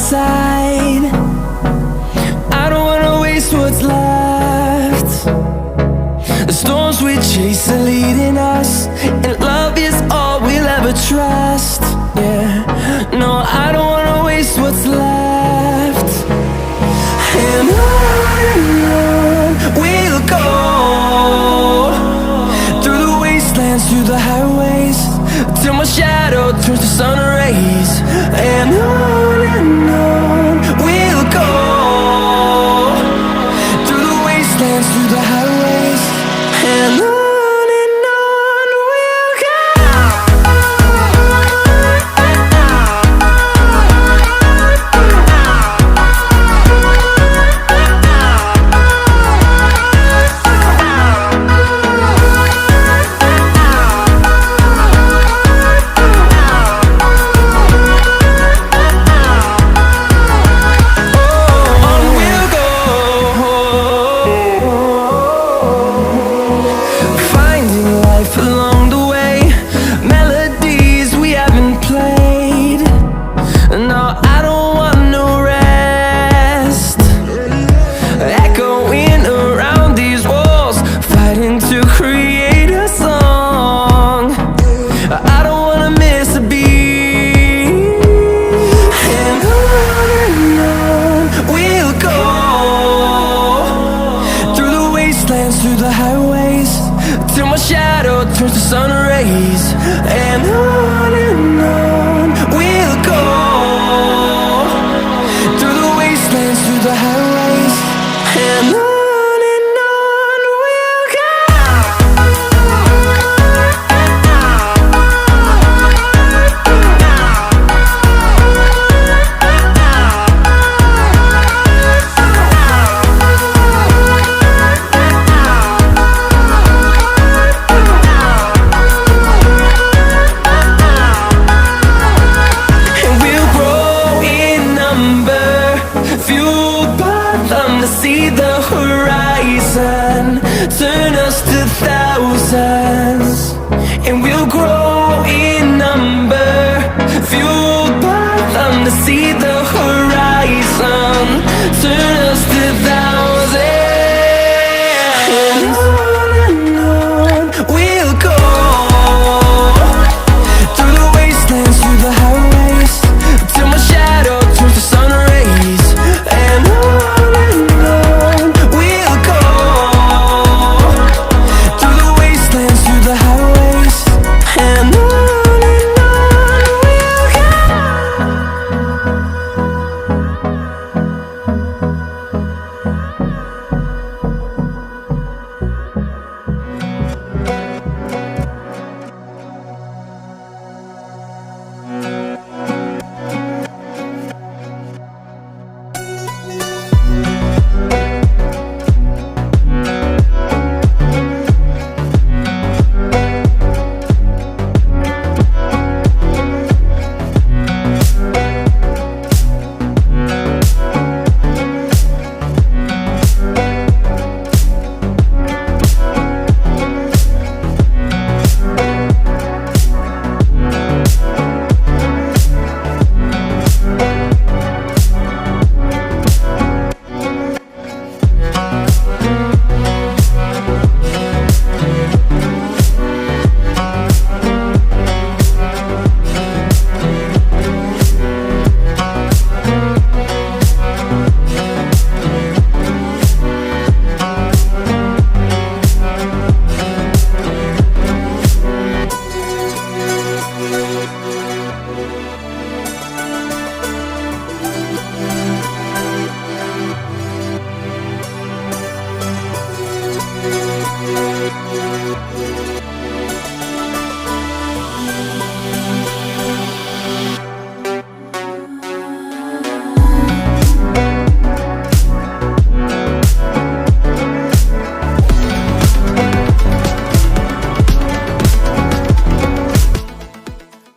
side. I don't wanna waste what's left. The storms we chase are leading us, and love is all we'll ever trust. Yeah, no, I don't wanna waste what's left. And on we'll go, through the wastelands, through the highways, till my shadow turns to sun rays. And on we'll go, through the wastelands, through the highways, and on we'll go. Through the highways, till my shadow turns to sun rays. And on we'll go, through the wastelands, through the highways, and on we'll go. See the horizon turn us to thousands, and we'll grow in number, fueled by them to see the horizon.